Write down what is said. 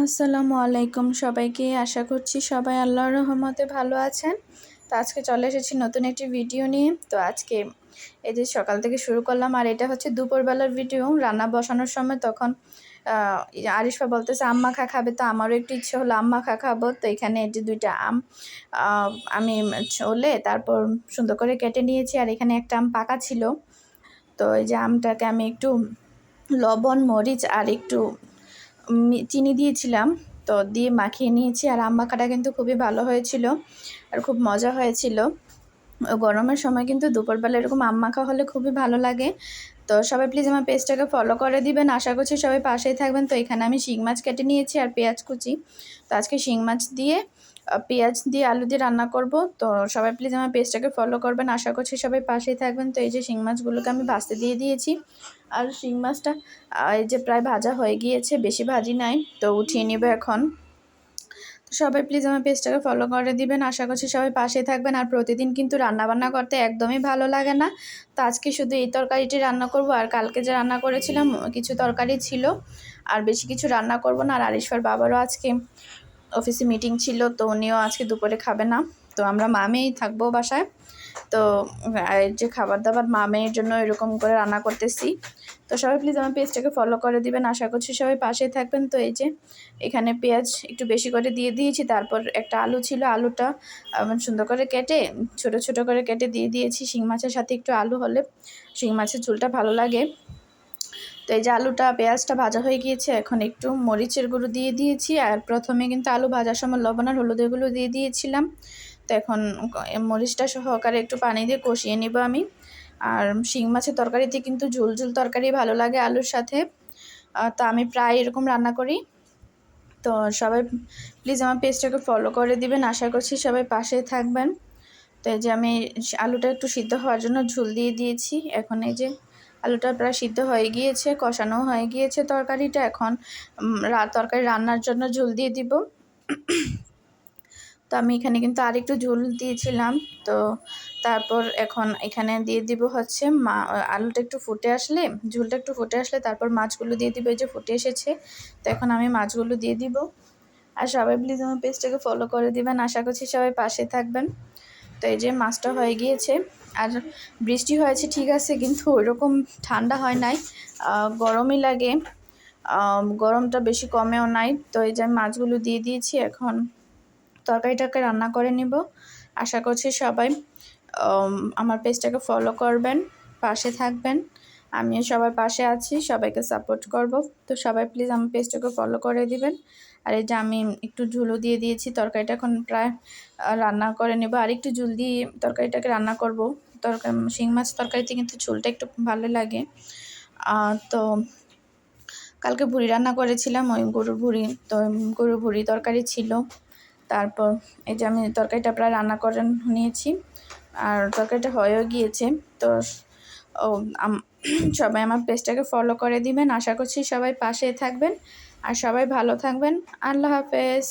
আসসালামু আলাইকুম সবাইকে। আশা করছি সবাই আল্লাহর রহমতে ভালো আছেন। তো আজকে চলে এসেছি নতুন একটি ভিডিও নিয়ে। তো আজকে এই যে সকাল থেকে শুরু করলাম, আর এটা হচ্ছে দুপুরবেলার ভিডিও। রান্না বসানোর সময় তখন আরিফা বলতেছে আম মাখা খাবে, তো আমারও একটু ইচ্ছে হলো আম মাখা খাবো। তো এখানে এই যে 2টা আম আমি ছলে তারপর সুন্দর করে কেটে নিয়েছি, আর এখানে একটা আম পাকা ছিল। তো এই যে আমটাকে আমি একটু লবণ, মরিচ আর একটু চিনি দিয়েছিলাম, তো দিয়ে মাখিয়ে নিয়েছি। আর আম মাখাটা কিন্তু খুবই ভালো হয়েছিল আর খুব মজা হয়েছিল। গরমের সময় কিন্তু দুপুরবেলা এরকম আম মাখা হলে খুবই ভালো লাগে। তো সবাই প্লিজ আমার পেজটাকে ফলো করে দিবেন। আশা করছি সবাই পাশেই থাকবেন। তো এখানে আমি শিং মাছ কেটে নিয়েছি আর পেঁয়াজ কুচি। তো আজকে শিং মাছ দিয়ে পেঁয়াজ দিয়ে আলু দিয়ে রান্না করব। তো সবাই প্লিজ আমার পেজটাকে ফলো করবেন। আশা করছি সবাই পাশেই থাকবেন। তো এই যে শিং মাছগুলোকে আমি ভাজতে দিয়ে দিয়েছি, আর শিং মাছটা এই যে প্রায় ভাজা হয়ে গিয়েছে, বেশি ভাজি নাই। তো উঠিয়ে নেব এখন। তো সবাই প্লিজ আমার পেজটাকে ফলো করে দিবেন। আশা করছি সবাই পাশে থাকবেন। আর প্রতিদিন কিন্তু রান্নাবান্না করতে একদমই ভালো লাগে না। তো আজকে শুধু এই তরকারিটি রান্না করব, আর কালকে যে রান্না করেছিলাম কিছু তরকারি ছিল, আর বেশি কিছু রান্না করব না। আর আরিশার বাবারও আজকে অফিসে মিটিং ছিল, তো উনিও আজকে দুপুরে খাবে না। তো আমরা মামেই থাকবো বাসায়। তো এই যে খাবার দাবার মামের জন্য এরকম করে রান্না করতেছি। তো সবাই প্লিজ আমার পেজটাকে ফলো করে দিবেন। আশা করছি সবাই পাশে থাকবেন। তো এই যে এখানে পেঁয়াজ একটু বেশি করে দিয়ে দিয়েছি, তারপর একটা আলু ছিল, আলুটা সুন্দর করে কেটে ছোট ছোট করে কেটে দিয়ে দিয়েছি। শিং মাছের সাথে একটু আলু হলে শিং মাছের ঝোলটা ভালো লাগে। তো এই যে আলুটা পেঁয়াজটা ভাজা হয়ে গিয়েছে, এখন একটু মরিচের গুঁড়ো দিয়ে দিয়েছি। আর প্রথমে কিন্তু আলু ভাজার সময় লবণ আর হলুদের গুঁড়ো দিয়ে দিয়েছিলাম। তো এখন মরিচটা সহকারে একটু পানি দিয়ে কষিয়ে নেব আমি। আর শিং মাছের তরকারিতে কিন্তু ঝোল ঝোল তরকারি ভালো লাগে আলুর সাথে। তো আমি প্রায় এরকম রান্না করি। তো সবাই প্লিজ আমার পেজটাকে ফলো করে দিবেন। আশা করছি সবাই পাশে থাকবেন। তো এই যে আমি আলুটা একটু সিদ্ধ হওয়ার জন্য ঝোল দিয়ে দিয়েছি। এখন এই যে আলুটা প্রায় সিদ্ধ হয়ে গিয়েছে, কষানো হয়ে গিয়েছে তরকারিটা। এখন তরকারি রান্নার জন্য ঝোল দিয়ে দিব। তো আমি এখানে কিন্তু আরেকটু ঝোল দিয়েছিলাম। তো তারপর এখন এখানে দিয়ে দিব হচ্ছে আলুটা একটু ফুটে আসলে, ঝোলটা একটু ফুটে আসলে তারপর মাছগুলো দিয়ে দিব। এই যে ফুটে এসেছে, তো এখন আমি মাছগুলো দিয়ে দিব। আর সবাই প্লিজ আমার পেজটাকে ফলো করে দিবেন। আশা করছি সবাই পাশে থাকবেন। তো এই যে মাছটা হয়ে গিয়েছে। আর বৃষ্টি হয়েছে ঠিক আছে, কিন্তু ওইরকম ঠান্ডা হয় নাই, গরমই লাগে। গরমটা বেশি কমেও নাই। তো এই যে আমি মাছগুলো দিয়ে দিয়েছি, এখন তরকারিটাকে রান্না করে নিব। আশা করছি সবাই আমার পেজটাকে ফলো করবেন, পাশে থাকবেন। আমিও সবার পাশে আছি, সবাইকে সাপোর্ট করব। তো সবাই প্লিজ আমার পেজটাকে ফলো করে দিবেন। আর এই যে আমি একটু ঝোলও দিয়ে দিয়েছি, তরকারিটা এখন প্রায় রান্না করে নেব। আর একটু ঝোল দিয়ে তরকারিটাকে রান্না করব। শিং মাছ তরকারিতে কিন্তু ঝোলটা একটু ভালো লাগে। তো কালকে ভুড়ি রান্না করেছিলাম, ওই গরুর ভুড়ি। তো গরুর ভুড়ি তরকারি ছিল। তারপর এই যে আমি তরকারিটা প্রায় রান্না করে নিয়েছি, আর তরকারিটা হয়েও গিয়েছে। তো সবাই আমার পেজটাকে ফলো করে দিবেন। আশা করছি সবাই পাশে থাকবেন আর সবাই ভালো থাকবেন। আল্লাহ হাফেজ।